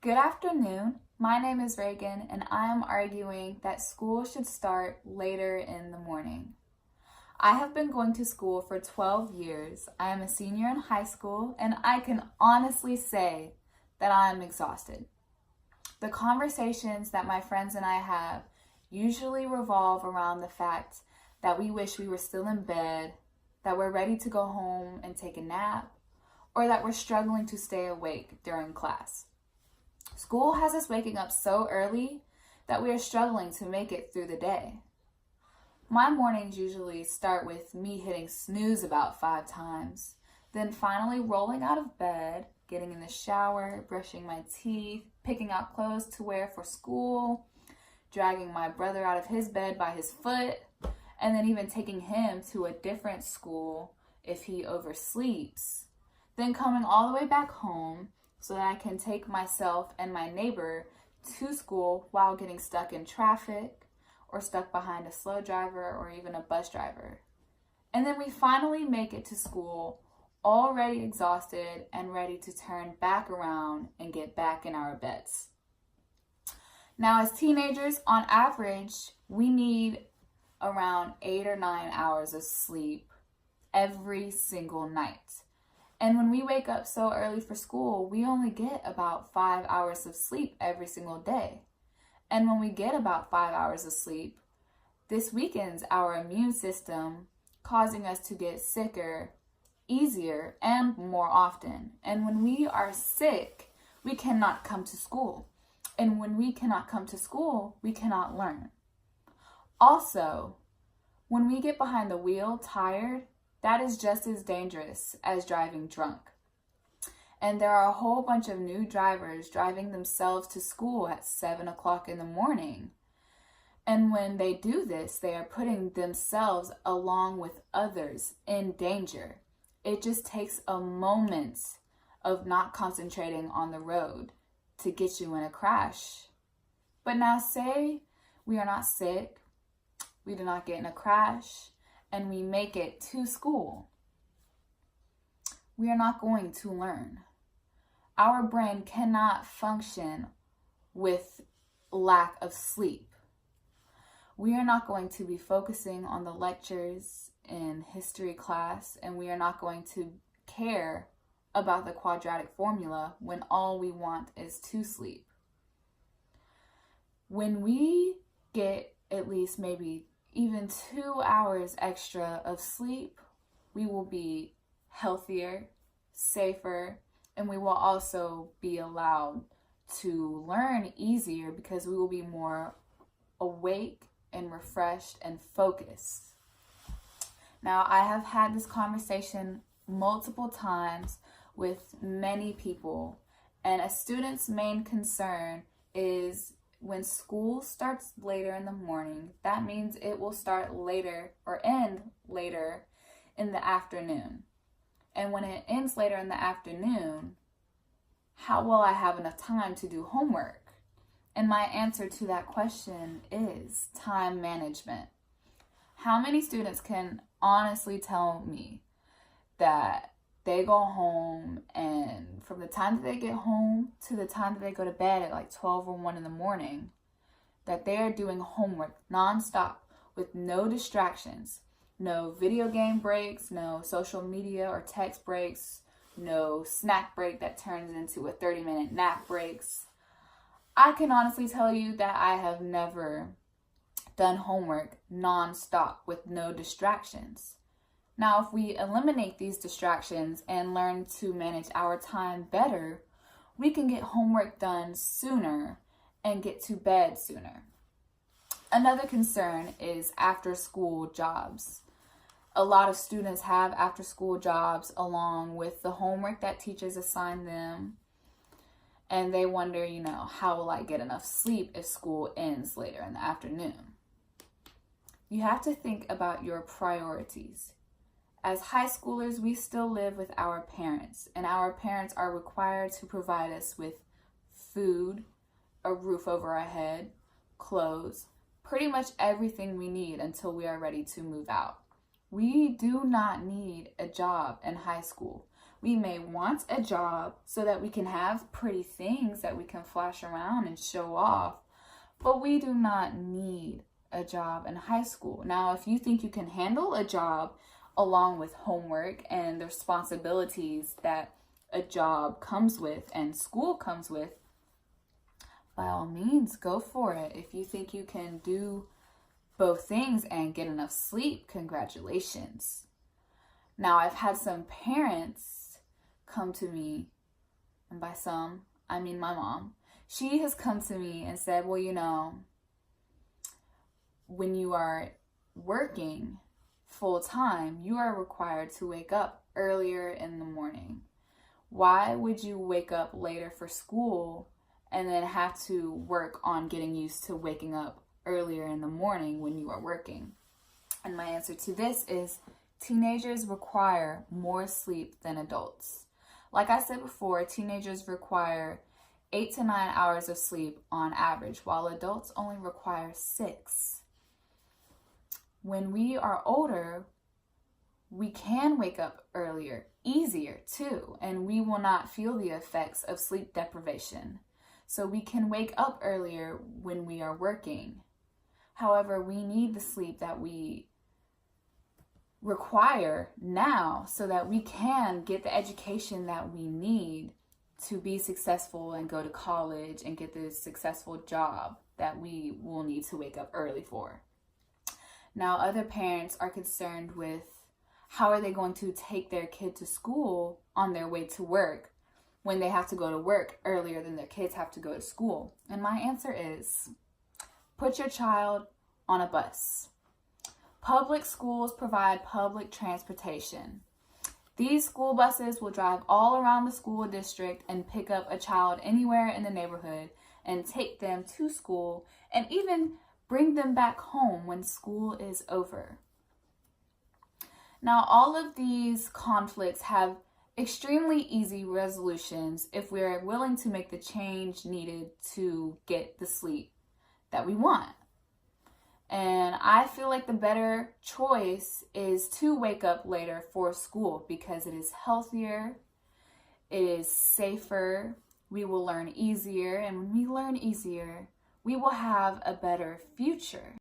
Good afternoon. My name is Raegan, and I am arguing that school should start later in the morning. I have been going to school for 12 years. I am a senior in high school, and I can honestly say that I am exhausted. The conversations that my friends and I have usually revolve around the fact that we wish we were still in bed, that we're ready to go home and take a nap, or that we're struggling to stay awake during class. School has us waking up so early that we are struggling to make it through the day. My mornings usually start with me hitting snooze about 5 times, then finally rolling out of bed, getting in the shower, brushing my teeth, picking out clothes to wear for school, dragging my brother out of his bed by his foot, and then even taking him to a different school if he oversleeps, then coming all the way back home so that I can take myself and my neighbor to school while getting stuck in traffic or stuck behind a slow driver or even a bus driver. And then we finally make it to school already exhausted and ready to turn back around and get back in our beds. Now, as teenagers, on average, we need around 8 or 9 hours of sleep every single night. And when we wake up so early for school, we only get about 5 hours of sleep every single day. And when we get about 5 hours of sleep, this weakens our immune system, causing us to get sicker easier and more often. And when we are sick, we cannot come to school. And when we cannot come to school, we cannot learn. Also, when we get behind the wheel tired, that is just as dangerous as driving drunk. And there are a whole bunch of new drivers driving themselves to school at 7 o'clock in the morning. And when they do this, they are putting themselves along with others in danger. It just takes a moment of not concentrating on the road to get you in a crash. But now say we are not sick, we do not get in a crash, and we make it to school. We are not going to learn. Our brain cannot function with lack of sleep. We are not going to be focusing on the lectures in history class, and we are not going to care about the quadratic formula when all we want is to sleep. When we get at least maybe even 2 hours extra of sleep, we will be healthier, safer, and we will also be allowed to learn easier because we will be more awake and refreshed and focused. Now, I have had this conversation multiple times with many people, and a student's main concern is when school starts later in the morning, that means it will start later or end later in the afternoon. And when it ends later in the afternoon, how will I have enough time to do homework? And my answer to that question is time management. How many students can honestly tell me that they go home, and from the time that they get home to the time that they go to bed at like 12 or 1 in the morning, that they are doing homework nonstop with no distractions, no video game breaks, no social media or text breaks, no snack break that turns into a 30-minute nap breaks? I can honestly tell you that I have never done homework nonstop with no distractions. Now, if we eliminate these distractions and learn to manage our time better, we can get homework done sooner and get to bed sooner. Another concern is after-school jobs. A lot of students have after-school jobs along with the homework that teachers assign them. And they wonder, how will I get enough sleep if school ends later in the afternoon? You have to think about your priorities. As high schoolers, we still live with our parents, and our parents are required to provide us with food, a roof over our head, clothes, pretty much everything we need until we are ready to move out. We do not need a job in high school. We may want a job so that we can have pretty things that we can flash around and show off, but we do not need a job in high school. Now, if you think you can handle a job along with homework and the responsibilities that a job comes with and school comes with, by all means, go for it. If you think you can do both things and get enough sleep, congratulations. Now, I've had some parents come to me, and by some, I mean my mom. She has come to me and said, well, you know, when you are working full time, you are required to wake up earlier in the morning. Why would you wake up later for school and then have to work on getting used to waking up earlier in the morning when you are working? And my answer to this is teenagers require more sleep than adults. Like I said before, teenagers require 8 to 9 hours of sleep on average, while adults only require 6. When we are older, we can wake up earlier, easier too, and we will not feel the effects of sleep deprivation. So we can wake up earlier when we are working. However, we need the sleep that we require now so that we can get the education that we need to be successful and go to college and get the successful job that we will need to wake up early for. Now, other parents are concerned with how are they going to take their kid to school on their way to work when they have to go to work earlier than their kids have to go to school. And my answer is, put your child on a bus. Public schools provide public transportation. These school buses will drive all around the school district and pick up a child anywhere in the neighborhood and take them to school and even bring them back home when school is over. Now, all of these conflicts have extremely easy resolutions if we're willing to make the change needed to get the sleep that we want. And I feel like the better choice is to wake up later for school because it is healthier, it is safer, we will learn easier, and when we learn easier, we will have a better future.